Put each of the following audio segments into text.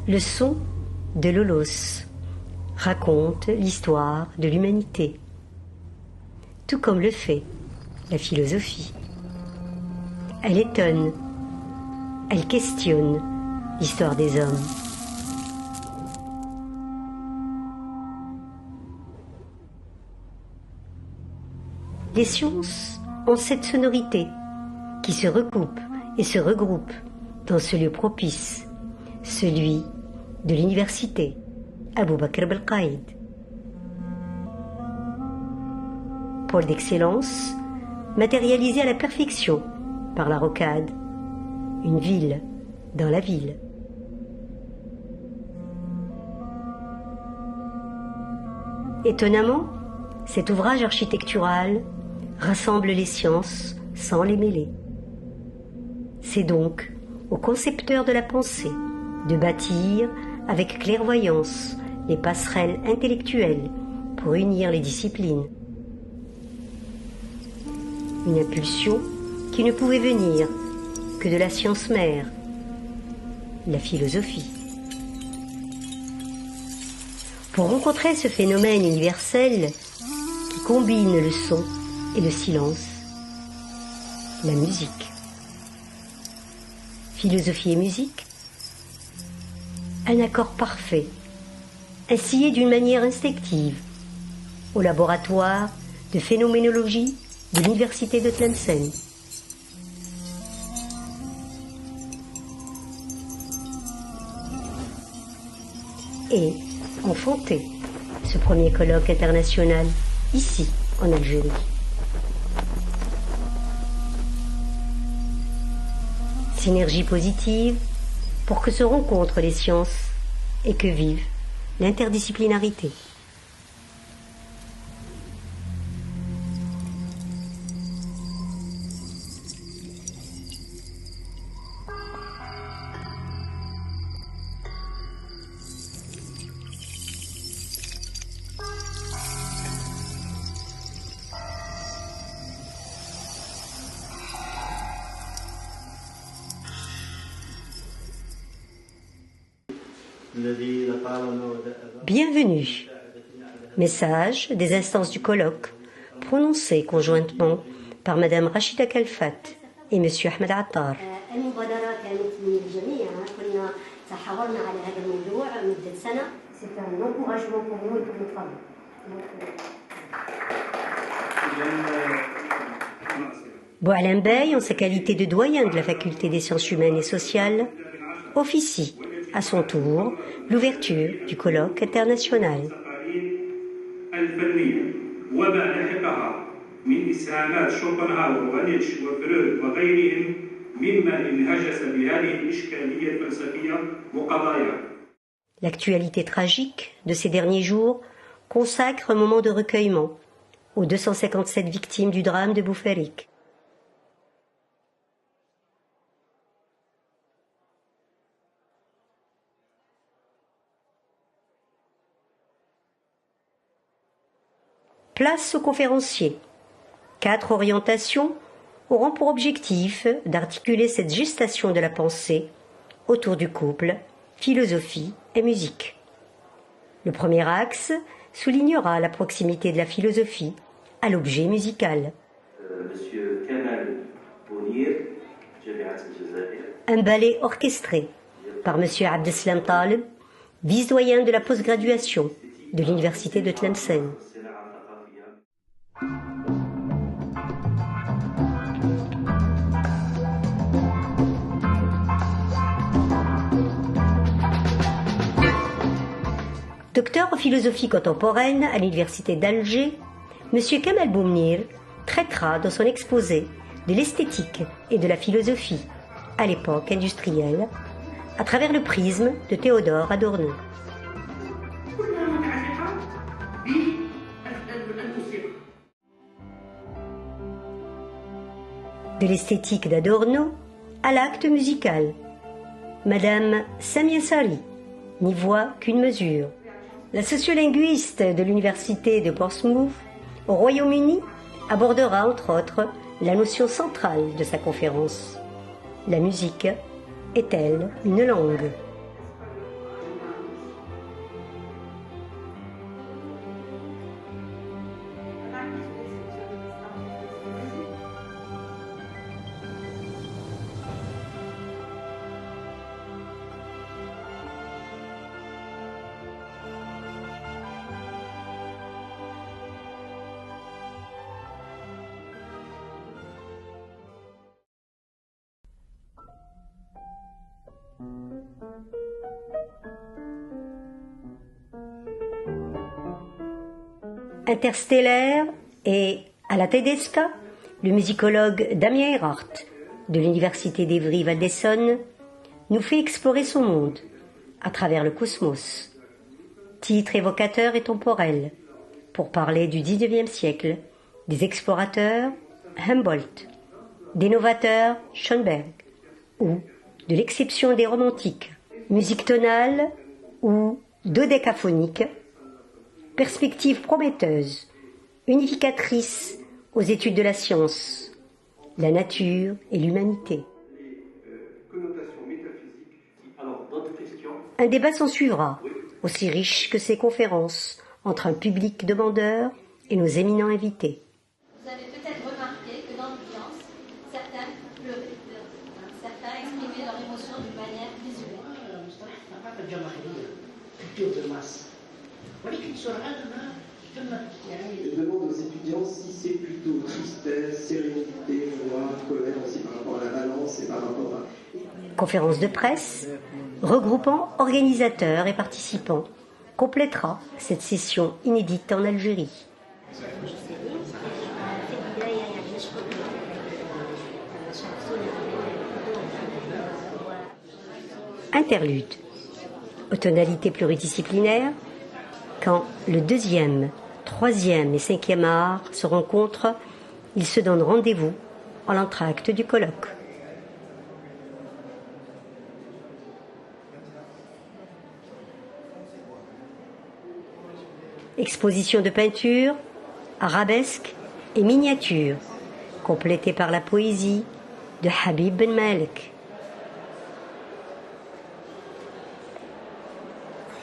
Le son de l'Holos raconte l'histoire de l'humanité, tout comme le fait la philosophie. Elle étonne, elle questionne l'histoire des hommes. Les sciences ont cette sonorité qui se recoupe et se regroupe dans ce lieu propice, celui de l'université Abou Bakr Belkaïd. Pôle d'excellence, matérialisé à la perfection par la rocade, une ville dans la ville. Étonnamment, cet ouvrage architectural rassemble les sciences sans les mêler. C'est donc au concepteur de la pensée de bâtir avec clairvoyance les passerelles intellectuelles pour unir les disciplines. Une impulsion qui ne pouvait venir que de la science mère, la philosophie. Pour rencontrer ce phénomène universel qui combine le son et le silence, la musique. Philosophie et musique, un accord parfait, instillé d'une manière instinctive au laboratoire de phénoménologie de l'université de Tlemcen. Et enfanté ce premier colloque international ici en Algérie. Synergie positive pour que se rencontrent les sciences et que vive l'interdisciplinarité. Bienvenue. Message des instances du colloque prononcé conjointement par Madame Rachida Kalfat et Monsieur Ahmed Attar. Boualem Bey, en sa qualité de doyen de la faculté des sciences humaines et sociales, officie à son tour l'ouverture du colloque international. L'actualité tragique de ces derniers jours consacre un moment de recueillement aux 257 victimes du drame de Boufarik. Place aux conférenciers. 4 orientations auront pour objectif d'articuler cette gestation de la pensée autour du couple philosophie et musique. Le premier axe soulignera la proximité de la philosophie à l'objet musical. Monsieur Kamal Bounir, un ballet orchestré par Monsieur Abdeslam Taleb, vice-doyen de la postgraduation de l'université de Tlemcen. Docteur en philosophie contemporaine à l'université d'Alger, M. Kamal Boumnir traitera dans son exposé de l'esthétique et de la philosophie à l'époque industrielle à travers le prisme de Théodore Adorno. De l'esthétique d'Adorno à l'acte musical, Madame Samia Sari n'y voit qu'une mesure. La sociolinguiste de l'université de Portsmouth au Royaume-Uni abordera entre autres la notion centrale de sa conférence. La musique est-elle une langue ? Interstellaire et à la Tedesca, le musicologue Damien Erhardt de l'Université d'Évry-Val d'Essonne nous fait explorer son monde à travers le cosmos. Titre évocateur et temporel pour parler du XIXe siècle, des explorateurs Humboldt, des novateurs Schoenberg ou de l'exception des romantiques, musique tonale ou dodécaphonique, perspective prometteuse, unificatrice aux études de la science, la nature et l'humanité. Un débat s'en suivra, aussi riche que ces conférences, entre un public demandeur et nos éminents invités. Vous avez peut-être remarqué que dans l'audience, certains pleuraient, certains exprimaient leur émotion d'une manière visuelle. Je demande aux étudiants si c'est plutôt tristesse, sérénité, joie, colère aussi par rapport à la balance et par rapport à... Conférence de presse, regroupant organisateurs et participants, complétera cette session inédite en Algérie. Interlude. Aux tonalités pluridisciplinaires, quand le deuxième, troisième et cinquième art se rencontrent, ils se donnent rendez-vous en l'entracte du colloque. Exposition de peinture, arabesque et miniature, complétée par la poésie de Habib Ben Malek.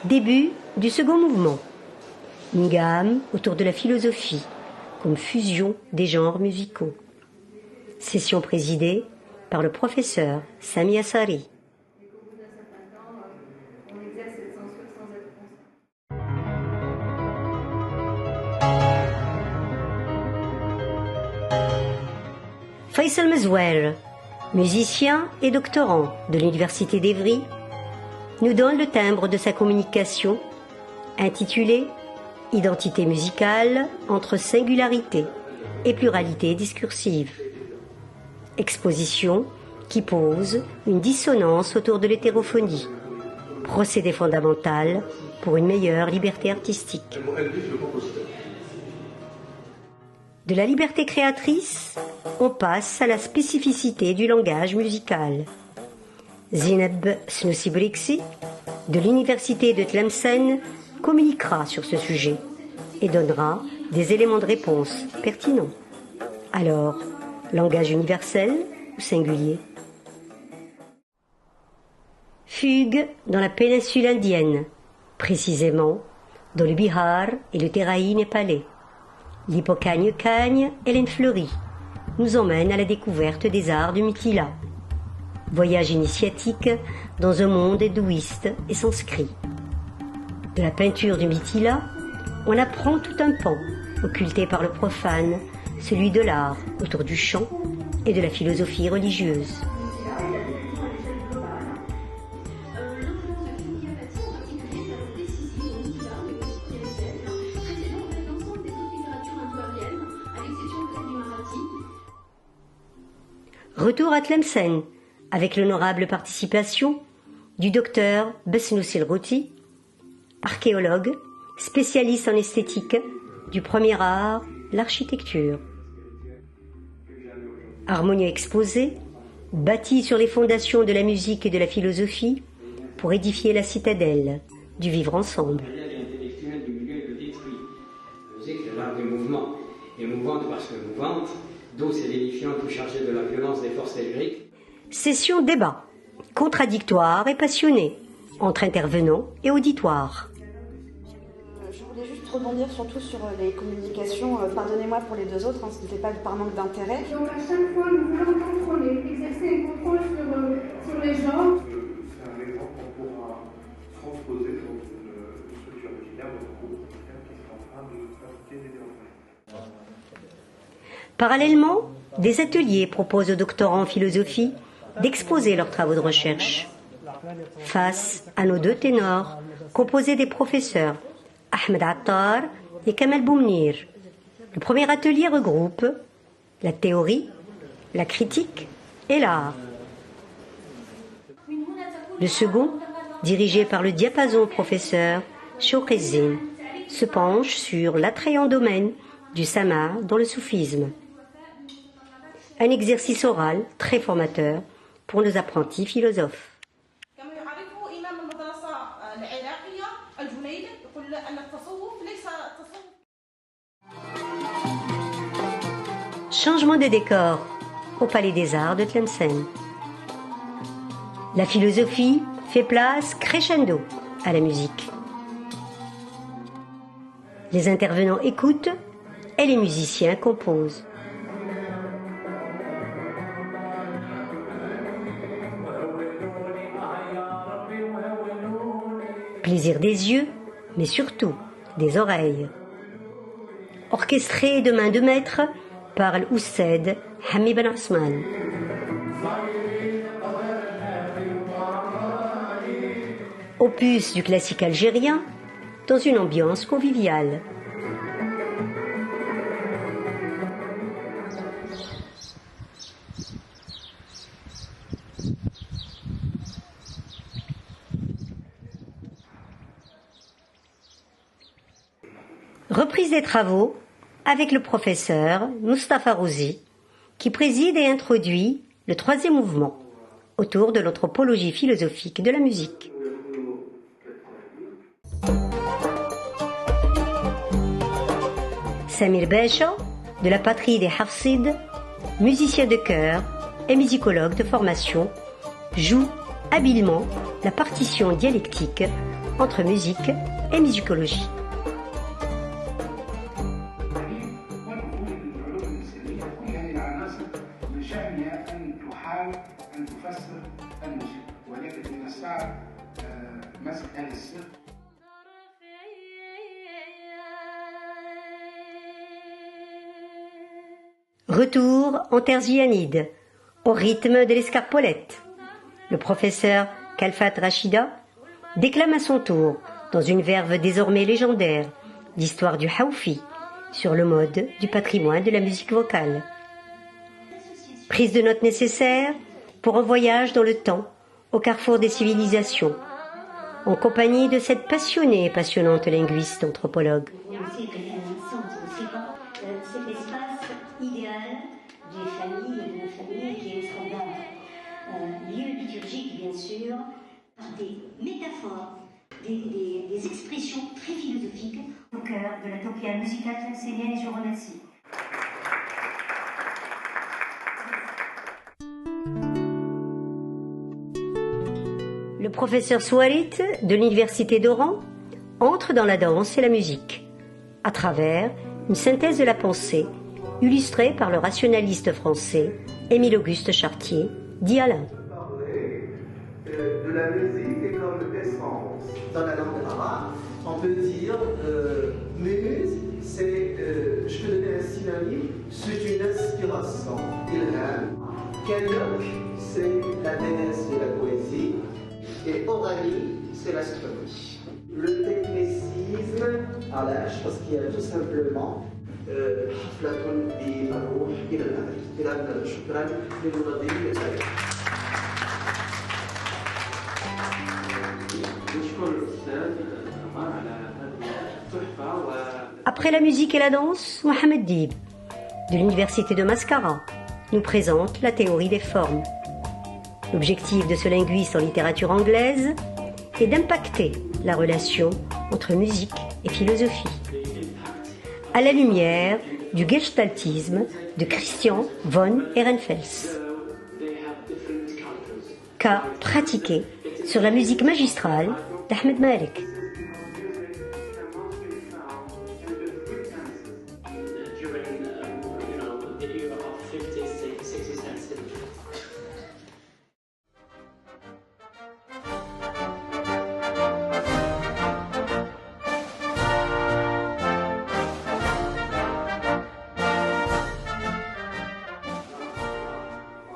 Début du second mouvement. Une gamme autour de la philosophie, comme fusion des genres musicaux. Session présidée par le professeur Sami Assari. Faisal Mezouer, musicien et doctorant de l'Université d'Évry, nous donne le timbre de sa communication intitulée « Identité musicale entre singularité et pluralité discursive ». Exposition qui pose une dissonance autour de l'hétérophonie, procédé fondamental pour une meilleure liberté artistique. De la liberté créatrice, on passe à la spécificité du langage musical. Zineb Snoussi-Brixi, de l'Université de Tlemcen, communiquera sur ce sujet et donnera des éléments de réponse pertinents. Alors, langage universel ou singulier? Fugue dans la péninsule indienne, précisément dans le Bihar et le Teraï népalais. L'Hippocagne-Cagne, Hélène Fleury, nous emmène à la découverte des arts du Mithila. Voyage initiatique dans un monde hindouiste et sanskrit. De la peinture du Mithila, on apprend tout un pan, occulté par le profane, celui de l'art autour du chant et de la philosophie religieuse. Retour à Tlemcen, avec l'honorable participation du docteur Besnoussi El-Routi, archéologue, spécialiste en esthétique du premier art, l'architecture. Harmonieux exposé, bâti sur les fondations de la musique et de la philosophie pour édifier la citadelle du vivre ensemble. La réalité intellectuelle du milieu est détruit. La musique, c'est l'art du mouvement. Et mouvante parce que mouvante, douce et édifiante ou chargée de la violence des forces telluriques. Session débat, contradictoire et passionné, entre intervenants et auditoires. Je voulais juste rebondir surtout sur les communications. Pardonnez-moi pour les deux autres, ce n'était pas par manque d'intérêt. Donc à chaque fois, nous voulons contrôler, exercer un contrôle sur les gens. C'est un exemple qu'on pourra transposer dans une structure musicale, dans un groupe musical qui sera en train de pratiquer des développements. Parallèlement, des ateliers proposent aux doctorants en philosophie d'exposer leurs travaux de recherche. Face à nos deux ténors, composés des professeurs Ahmed Attar et Kamal Boumnir. Le premier atelier regroupe la théorie, la critique et l'art. Le second, dirigé par le diapason professeur Shoukezzine, se penche sur l'attrayant domaine du sama dans le soufisme. Un exercice oral très formateur pour nos apprentis philosophes. Changement de décor au Palais des Arts de Tlemcen. La philosophie fait place crescendo à la musique. Les intervenants écoutent et les musiciens composent. Plaisir des yeux, mais surtout des oreilles. Orchestré de main de maître par l'Ousted Hami Ben Osman. Opus du classique algérien dans une ambiance conviviale. Reprise des travaux avec le professeur Mustapha Rouzi, qui préside et introduit le troisième mouvement autour de l'anthropologie philosophique de la musique. Samir Becha, de la patrie des Hafsid, musicien de chœur et musicologue de formation, joue habilement la partition dialectique entre musique et musicologie. Retour en terre zianide, au rythme de l'escarpolette. Le professeur Khalfat Rachida déclame à son tour, dans une verve désormais légendaire, l'histoire du Haoufi, sur le mode du patrimoine de la musique vocale. Prise de notes nécessaire pour un voyage dans le temps, au carrefour des civilisations, en compagnie de cette passionnée et passionnante linguiste anthropologue. C'est l'espace idéal des familles et de nos familles qui est le standard. Lieu liturgique, bien sûr, par des métaphores, des expressions très philosophiques au cœur de la topia musicale tlemcenienne, et je vous remercie. Le professeur Souarit de l'Université d'Oran entre dans la danse et la musique, à travers une synthèse de la pensée illustrée par le rationaliste français Émile-Auguste Chartier, dit Alain. De la musique comme essence. Dans la langue arabe, on peut dire muse, c'est, je peux donner un synonyme, c'est une inspiration. Ilham. Kalok, c'est la déesse de la poésie. Et Orali, c'est l'astronomie. Le technicisme, alors, parce qu'il y a tout simplement حفلة بالروح إلى الأبد. إذا شكرا للمنظمين الأبد. Après la musique et la danse, Mohamed Dib, de l'Université de Mascara, nous présente la théorie des formes. L'objectif de ce linguiste en littérature anglaise est d'impacter la relation entre musique et philosophie, à la lumière du gestaltisme de Christian von Ehrenfels, cas pratiqué sur la musique magistrale d'Ahmed Malik.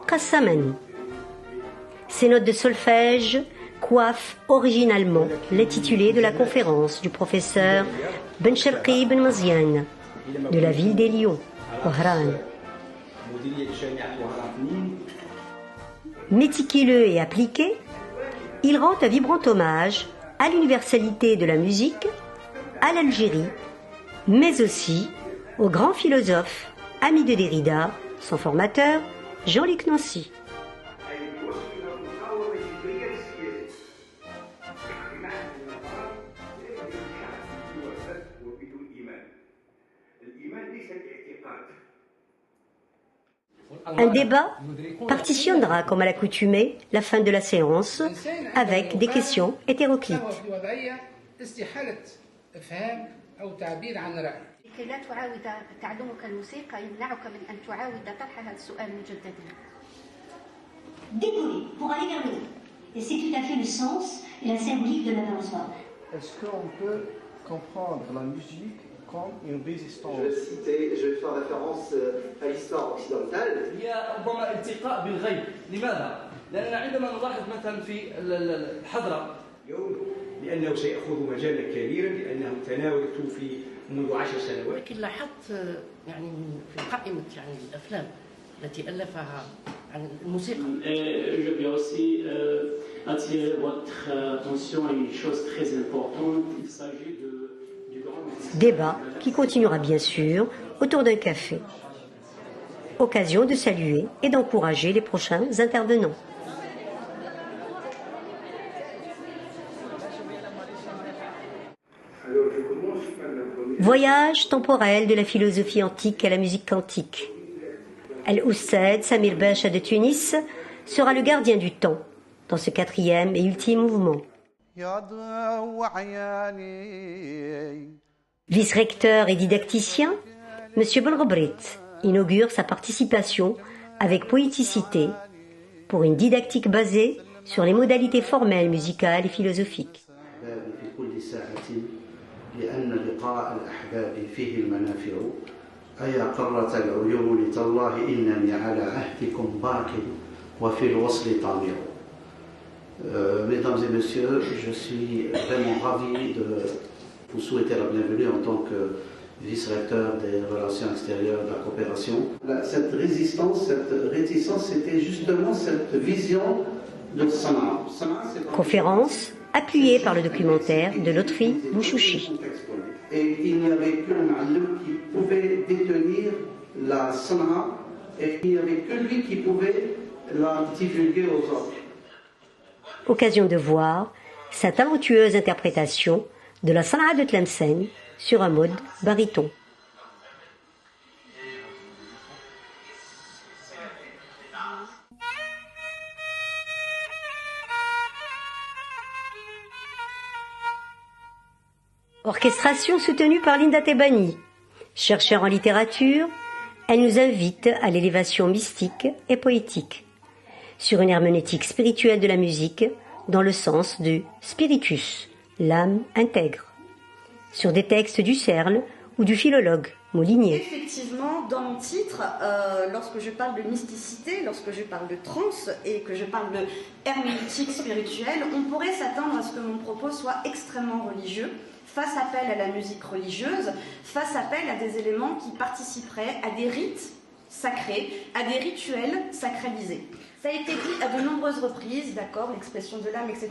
Qassaman. Ces notes de solfège coiffent originalement l'intitulé de la conférence du professeur Ben Sharqi Ben Maziane, de la ville des Lions, Oran. Méticuleux et appliqué, il rend un vibrant hommage à l'universalité de la musique, à l'Algérie, mais aussi au grand philosophe, ami de Derrida, son formateur, Jean-Luc Nancy. Un débat partitionnera, comme à l'accoutumée, la fin de la séance avec des questions hétéroclites. لكي لا تعاود تعلمك الموسيقى يمنعك من أن تعاود طرح هذا السؤال مجددا. Décoller pour aller vers le haut. Et c'est tout à fait le sens et la symbolique de la danse. Est-ce qu'on peut comprendre la musique comme une résistance? Je vais faire référence à l'histoire occidentale. هي ربما التقاء بالغيب، لماذا؟ لأننا عندما نلاحظ مثلا في الحضرة اليوم لأنه سيأخذ مجالا كبيرا لأنه تناولته في منذ 10 سنوات. لكن لاحظت يعني في قائمة يعني الأفلام التي ألفها عن الموسيقى. Je vais aussi attirer votre attention à une chose très importante. Il s'agit du grand débat qui continuera bien sûr autour d'un café. Occasion de saluer et d'encourager les prochains intervenants. Voyage temporel de la philosophie antique à la musique quantique. Al-Oussaid Samir Bacha de Tunis sera le gardien du temps dans ce quatrième et ultime mouvement. Vice-recteur et didacticien, M. Belrobrit inaugure sa participation avec poéticité pour une didactique basée sur les modalités formelles, musicales et philosophiques. لأن لقاء الأحباب فيه المنافع أيا قرة العيون لتالله إنني على عهدكم باق وفي الوصل طامع. Mesdames et messieurs, je suis vraiment ravi de vous souhaiter la bienvenue en tant que vice-recteur des relations extérieures de la coopération. Cette résistance, cette réticence, c'était justement cette vision de Sanaa. Conférence appuyée par le documentaire de Lotfi Bouchouchi. Et il n'y avait qu'un Ma'allim qui pouvait détenir la Sanaa et il n'y avait que lui qui pouvait la divulguer aux autres. Occasion de voir sa talentueuse interprétation de la Sanaa de Tlemcen sur un mode baryton. Orchestration soutenue par Linda Tebani. Chercheur en littérature, elle nous invite à l'élévation mystique et poétique, sur une herméneutique spirituelle de la musique dans le sens du spiritus, l'âme intègre, sur des textes du Serle ou du philologue Molinier. Effectivement, dans mon titre, lorsque je parle de mysticité, lorsque je parle de trance et que je parle de herméneutique spirituelle, on pourrait s'attendre à ce que mon propos soit extrêmement religieux, fasse appel à la musique religieuse, fasse appel à des éléments qui participeraient à des rites sacrés, à des rituels sacralisés. Ça a été dit à de nombreuses reprises, d'accord, l'expression de l'âme, etc.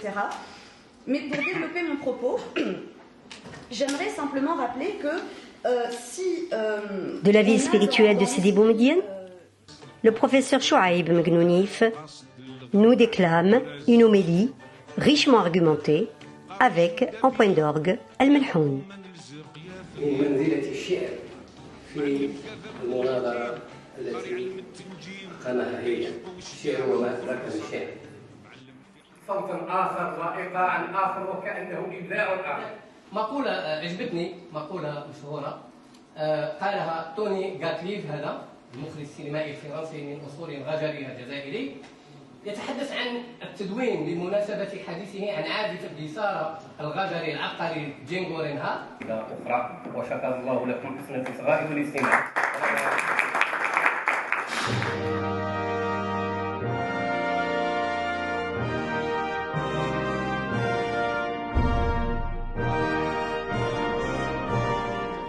Mais pour développer mon propos, j'aimerais simplement rappeler que de la vie spirituelle de Sidi Boumediene, le professeur Chouaib Megnounif nous déclame une homélie richement argumentée avec, en point d'orgue, Al-Melhoun. صوتا آخر وإيقاعا آخر وكأنه إبداع آخر. مقولة عجبتني، مقولة مشهورة قالها توني غاتليف، هذا المخرج السينمائي الفرنسي من أصول غجري الجزائري، يتحدث عن التدوين بمناسبة حديثه عن عازف الجيتار الغجري العبقري جينغو رينها. أخرى وشكر الله لكم حسن الإصغاء والاستماع.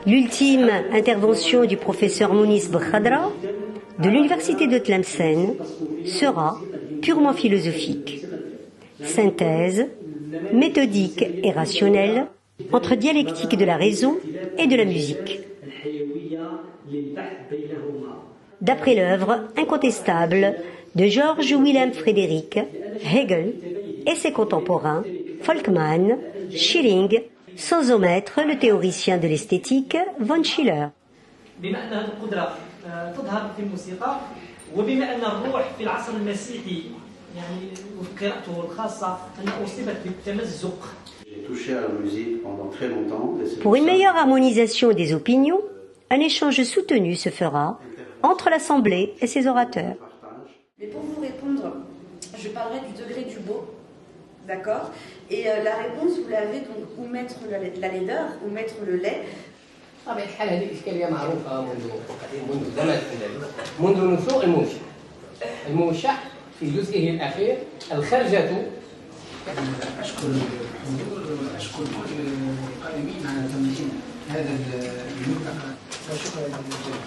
L'ultime intervention du professeur Mounis Bkhadra de l'université de Tlemcen sera purement philosophique. Synthèse, méthodique et rationnelle entre dialectique de la raison et de la musique. D'après l'œuvre incontestable de George Wilhelm Friedrich Hegel et ses contemporains Folkman, Schelling, sans omettre le théoricien de l'esthétique von Schiller. بما أن هذه القدرة تظهر في الموسيقى وبما أن الروح في العصر المسيحي يعني وفي قراءته الخاصة أنها أصيبت بالتمزق. Pour une meilleure harmonisation des opinions, un échange soutenu se fera entre l'Assemblée et ses orateurs. Mais pour vous répondre, je parlerai du degré du beau, d'accord? Et la réponse, vous l'avez donc où mettre la laideur, où mettre le lait. طبعا الحال هذه الإشكالية معروفة منذ زمن منذ نشوء الموشح. الموشح في جزئه الأخير الخرجة. أشكر القائمين على تنظيم هذا الملتقى وشكرا للجميع.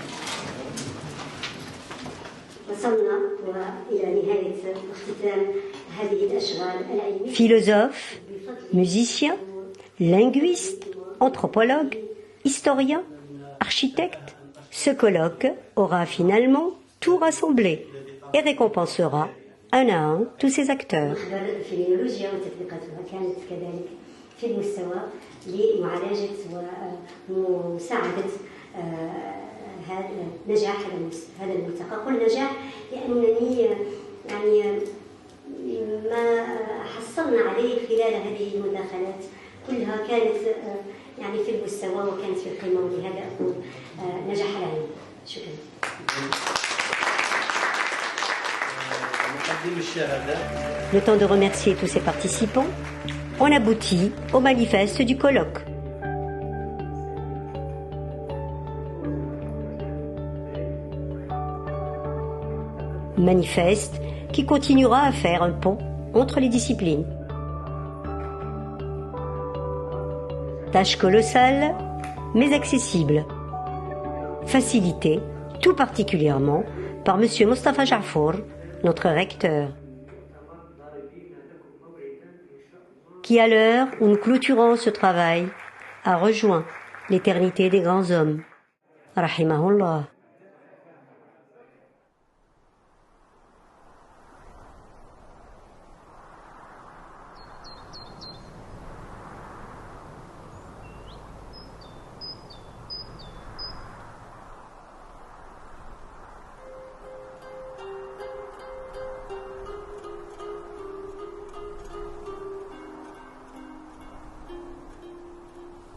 وصلنا إلى نهاية اختتام هذه الأشغال العلمية. Philosophe, musicien, linguiste, anthropologue, historien, architecte, ce colloque aura finalement tout rassemblé et récompensera un à un tous ces acteurs. الفينولوجيا وتطبيقاتها كانت كذلك في المستوى لمعالجة ومساعدة هذا نجاح هذا الملتقى. قل نجاح لأنني يعني ما حصلنا عليه خلال هذه المداخلات كلها كانت يعني في المستوى وكانت في القمة، ولهذا أقول نجاح العلم. شكرا. Le temps de remercier tous ces participants, on aboutit au manifeste du colloque. Manifeste qui continuera à faire un pont entre les disciplines. Tâche colossale, mais accessible. Facilitée, tout particulièrement, par M. Mostafa Ja'four, notre recteur, qui, à l'heure où nous clôturons ce travail, a rejoint l'éternité des grands hommes. Rahimahullah.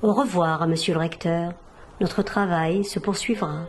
Au revoir, monsieur le recteur. Notre travail se poursuivra.